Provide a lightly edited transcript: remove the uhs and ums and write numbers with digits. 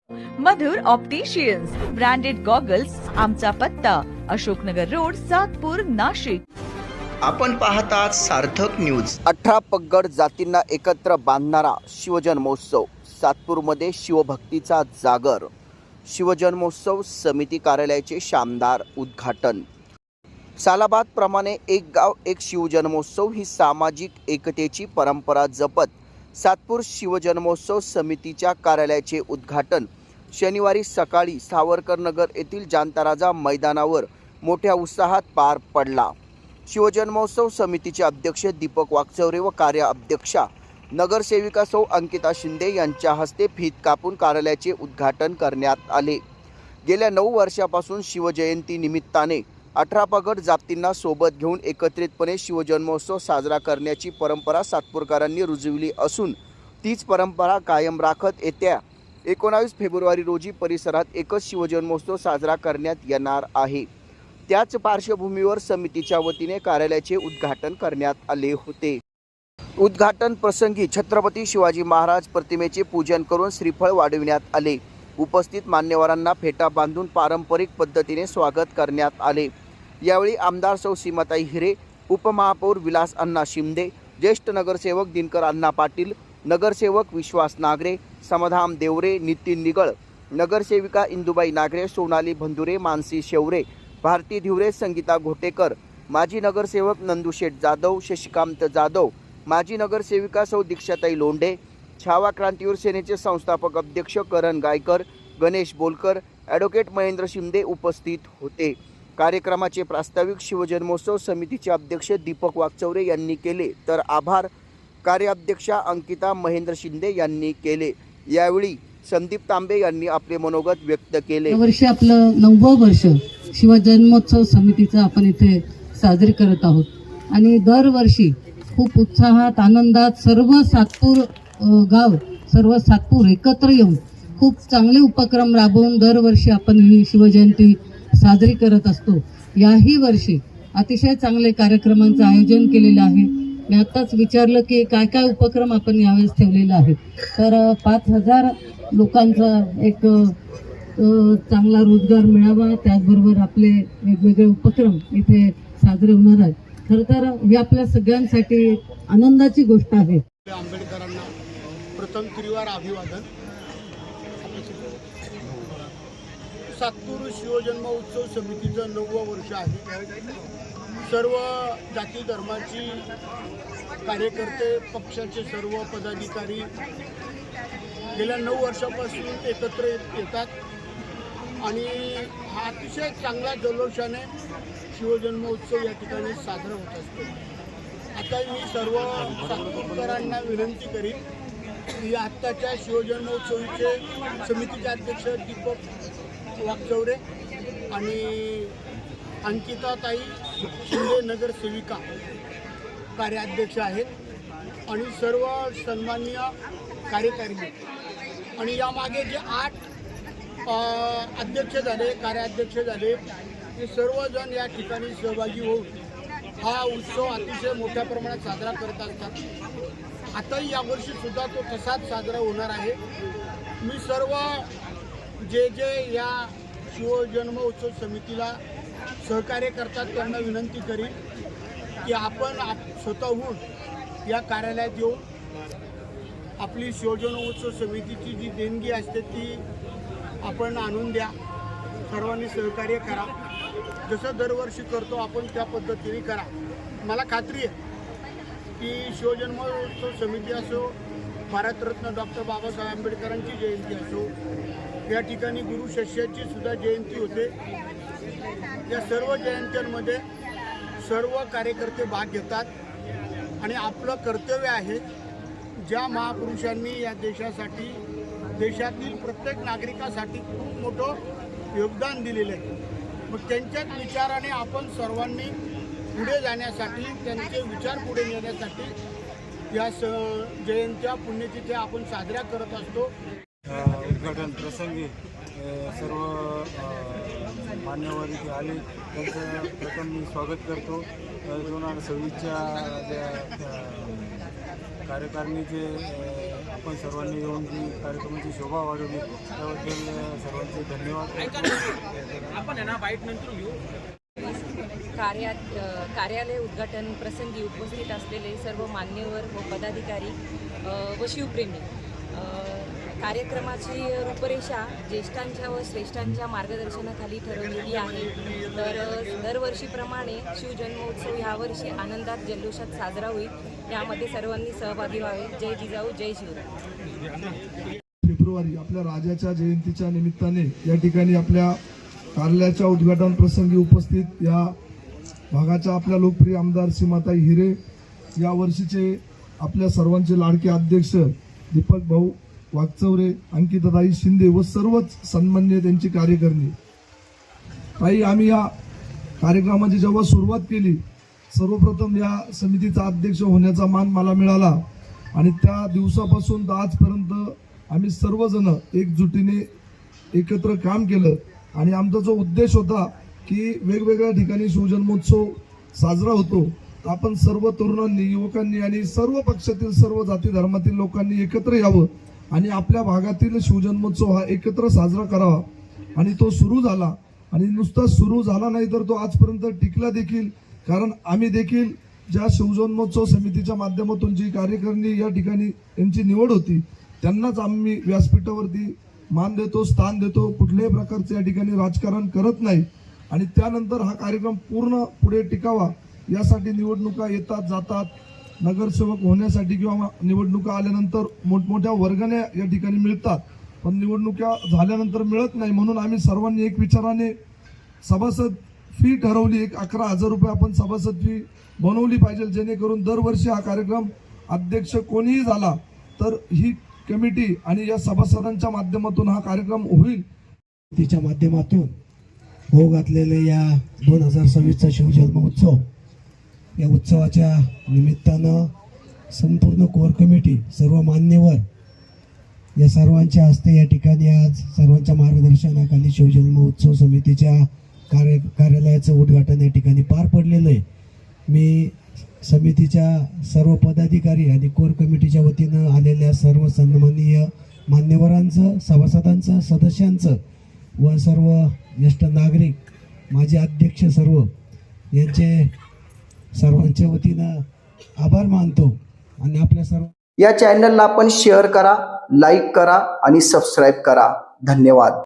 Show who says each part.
Speaker 1: मधुर opticians branded goggles, आमचा पत्ता Ashoknagar road, Satpur, Nashik.
Speaker 2: आपण पाहतात सार्थक न्यूज.
Speaker 3: 18 पगड जातींना एकत्र बांधणारा शिवजन्मोत्सव. सातपूरमध्ये शिवभक्तीचा जागर. शिवजन्मोत्सव समिती कार्यालयाचे शानदार उद्घाटन. सालाबाद प्रमाणे एक गाव एक शिवजन्मोत्सव ही सामाजिक एकतेची परंपरा जपत सातपूर शिवजन्मोत्सव समितीच्या कार्यालयाचे उद्घाटन शनिवारी सकाळी सावरकरनगर येथील जांताराजा मैदानावर मोठ्या उत्साहात पार पडला. शिवजन्मोत्सव समितीचे अध्यक्ष दीपक वाकचौरे व कार्य अध्यक्षा नगरसेविका सौ अंकिता शिंदे यांच्या हस्ते फीत कापून कार्यालयाचे उद्घाटन करण्यात आले. गेल्या 9 वर्षापासून शिवजयंती निमित्ताने 18 पगड जातींना सोबत घेऊन एकत्रितपणे शिवजन्मोत्सव साजरा करण्याची परंपरा सातपूरकरांनी रुजविली असून तीच परंपरा कायम राखत येत्या 19 फेब्रुवारी रोजी परिसरात एकच शिवजन्मोत्सव साजरा करण्यात येणार आहे. त्याच पार्श्वभूमीवर समितीच्या वतीने कार्यालयाचे उद्घाटन करण्यात आले होते. उद्घाटन प्रसंगी छत्रपती शिवाजी महाराज प्रतिमेचे पूजन करून श्रीफळ वाढविण्यात आले. उपस्थित मान्यवरांना फेटा बांधून पारंपरिक पद्धतीने स्वागत करण्यात आले. यावेळी आमदार सौ सीमाताई हिरे, उपमहापौर विलास अण्णा शिंदे, ज्येष्ठ नगरसेवक दिनकर अण्णा पाटील, नगरसेवक विश्वास नागरे, समाधान देवरे, नितीन निगळ, नगरसेविका इंदुबाई नागरे, सोनाली भंदुरे, मानसी शेवरे, भारती धिवरे, संगीता घोटेकर, माजी नगरसेवक नंदुशेठ जाधव, शशिकांत जाधव, माजी नगरसेविका सौ दीक्षाताई लोंढे, छावा क्रांतीवीर सेनेचे संस्थापक अध्यक्ष करण गायकर, गणेश बोलकर, ॲडव्होकेट महेंद्र शिंदे उपस्थित होते. कार्यक्रमाचे प्रास्ताविक शिवजन्मोत्सव समितीचे अध्यक्ष दीपक वाकचौरे यांनी केले, तर आभार कार्याध्यक्षा अंकिता महेंद्र शिंदे यांनी केले. यावेळी संदीप तांबे यांनी आपले मनोगत व्यक्त केले.
Speaker 4: यावर्षी आपलं 9वं वर्ष शिवजन्मोत्सव समितीचं आपण इथे साजरी करत आहोत आणि दरवर्षी खूप उत्साहात आनंदात सर्व सातपूर गाव, सर्व सातपूर एकत्र येऊन खूप चांगले उपक्रम राबवून दरवर्षी आपण ही शिवजयंती साजरी करत असतो. याही वर्षी अतिशय चांगले कार्यक्रमांचं आयोजन केलेलं आहे. मी आत्ताच विचारलं की काय काय उपक्रम आपण यावेळेस ठेवलेला आहे, तर 5000 लोकांचा एक चांगला रोजगार मिळावा, त्याचबरोबर आपले वेगवेगळे उपक्रम इथे साजरे होणार आहेत. खरं तर ही आपल्या सगळ्यांसाठी आनंदाची गोष्ट आहे.
Speaker 5: आंबेडकरांना प्रथम त्रिवार अभिवादन. सातपूर शिवजन्मोत्सव समितीचं 9वं वर्ष आहे. सर्व जाती धर्माची कार्यकर्ते, पक्षाचे सर्व पदाधिकारी गेल्या 9 वर्षापासून एकत्र येतात आणि हा अतिशय चांगल्या जल्लोषाने शिवजन्मोत्सव या ठिकाणी साजरा होत असतो. आता मी सर्व सातपूरकरांना विनंती करीन की आत्ताच्या शिवजन्मोत्सवीचे समितीचे अध्यक्ष दीपक वाकचौरे आणि अंकिताताई शिंदे नगरसेविका कार्याध्यक्ष आहेत आणि सर्व सन्माननीय कार्यकारी आणि यामागे जे 8 अध्यक्ष झाले, कार्याध्यक्ष झाले, ते सर्वजण या ठिकाणी सहभागी होऊन हा उत्सव अतिशय मोठ्या प्रमाणात साजरा करत असतात. आताही यावर्षीसुद्धा तो तसाच साजरा होणार आहे. मी सर्व जे या शिवजन्मोत्सव समितीला सहकार्य करतात त्यांना विनंती करीन की आपण स्वतःहून या कार्यालयात येऊन आपली शिवजन्मोत्सव समितीची जी देणगी असते ती आपण आणून द्या. सर्वांनी सहकार्य करा. जसं दरवर्षी करतो आपण त्या पद्धतीने करा. मला खात्री आहे की शिवजन्मोत्सव समिती असो, भारतरत्न डॉक्टर बाबासाहेब आंबेडकरांची जयंती असो, या ठिकाणी गुरु शिष्याची सुद्धा जयंती होते. या सर्व जयंत्यांमध्ये सर्व कार्यकर्ते भाग घेतात आणि आपलं कर्तव्य आहे ज्या महापुरुषांनी या देशासाठी, देशातील प्रत्येक नागरिकासाठी खूप मोठं योगदान दिलेलं आहे, मग त्यांच्याच विचाराने आपण सर्वांनी पुढे जाण्यासाठी, त्यांचे विचार पुढे नेण्यासाठी या जयंत्या, पुण्यतिथ्या आपण साजऱ्या करत असतो.
Speaker 6: उद्घाटन प्रसंगी सर्व मान्यवर इथे आले, त्यांचं प्रथम मी स्वागत करतो. 2026च्या कार्यकारिणीचे आपण सर्वांनी येऊन जी कार्यक्रमाची शोभा वाढवली त्याबद्दल सर्वांचे धन्यवाद.
Speaker 7: कार्यालय उद्घाटन प्रसंगी उपस्थित असलेले सर्व मान्यवर व पदाधिकारी व शिवप्रेमी, कार्यक्रमाची रूपरेषा ज्येष्ठांच्या व श्रेष्ठांच्या मार्गदर्शनाखाली ठरवलेली आहे. तर दरवर्षीप्रमाणे शिवजन्मोत्सव ह्यावर्षी आनंदात जल्लोषात साजरा होईल. यामध्ये सर्वांनी सहभागी व्हावे. जय जिजाऊ, जय शिवराय.
Speaker 8: फेब्रुवारी आपल्या राजाच्या जयंतीच्या निमित्ताने या ठिकाणी आपल्या कार्यालयाच्या उद्घाटन प्रसंगी उपस्थित या भागाच्या आपल्या लोकप्रिय आमदार सीमाताई हिरे, या वर्षीचे आपल्या सर्वांचे लाडके अध्यक्ष दीपक भाऊ वागचौरे, अंकिताताई शिंदे व सर्वच सन्मान्य त्यांची कार्यकर्ते. ताई, आम्ही या कार्यक्रमाची जेव्हा सुरुवात केली, सर्वप्रथम या समितीचा अध्यक्ष होण्याचा मान मला मिळाला आणि त्या दिवसापासून तर आजपर्यंत आम्ही सर्वजण एकजुटीने एकत्र काम केलं आणि आमचा जो उद्देश होता की वेगवेगळ्या ठिकाणी शिवजन्मोत्सव साजरा होतो, आपण सर्व तरुणांनी, युवकांनी आणि सर्व पक्षातील सर्व जाती धर्मातील लोकांनी एकत्र यावं आणि आपल्या भागातील शिवजन्मोत्सव हा एकत्र साजरा करावा. आणि तो सुरू झाला आणि नुसता सुरू झाला नाही तर तो आजपर्यंत टिकला देखील. कारण आम्ही देखील ज्या शिवजन्मोत्सव समितीच्या माध्यमातून जी कार्यकारिणी या ठिकाणी यांची निवड होती त्यांनाच आम्ही व्यासपीठावरती मान देतो, स्थान देतो. कुठल्याही प्रकारचे या ठिकाणी राजकारण करत नाही आणि त्यानंतर हा कार्यक्रम पूर्ण पुढे टिकावा यासाठी निवडणुका येतात जातात. नगरसेवक होण्यासाठी किंवा निवडणुका आल्यानंतर मोठमोठ्या वर्गाने या ठिकाणी मिळतात, पण निवडणुका झाल्यानंतर मिळत नाही. म्हणून आम्ही सर्वांनी एक विचाराने सभासद फी ठरवली. 11,000 रुपये आपण सभासद फी बनवली पाहिजे, जेणेकरून दरवर्षी हा कार्यक्रम अध्यक्ष कोणीही झाला तर ही कमिटी आणि या सभासदांच्या माध्यमातून हा कार्यक्रम होईल.
Speaker 9: तिच्या माध्यमातून होऊ घातलेले या 2026चा शिवजन्मोत्सव, या उत्सवाच्या निमित्तानं संपूर्ण कोर कमिटी, सर्व मान्यवर या सर्वांच्या हस्ते या ठिकाणी आज सर्वांच्या मार्गदर्शनाखाली शिवजन्मोत्सव समितीच्या कार्यालयाचं उद्घाटन या ठिकाणी पार पडलेलं आहे. मी समितीच्या सर्व पदाधिकारी आणि कोर कमिटीच्या वतीनं आलेल्या सर्व सन्माननीय मान्यवरांचं, सभासदांचं, सदस्यांचं व सर्व ज्येष्ठ नागरिक, माझे अध्यक्ष सर्व यांचे सर्वांच्या वतीनं आभार मानतो. आणि आपल्या सर्व
Speaker 3: या चॅनलला आपण शेअर करा, लाईक करा आणि सबस्क्राईब करा. धन्यवाद.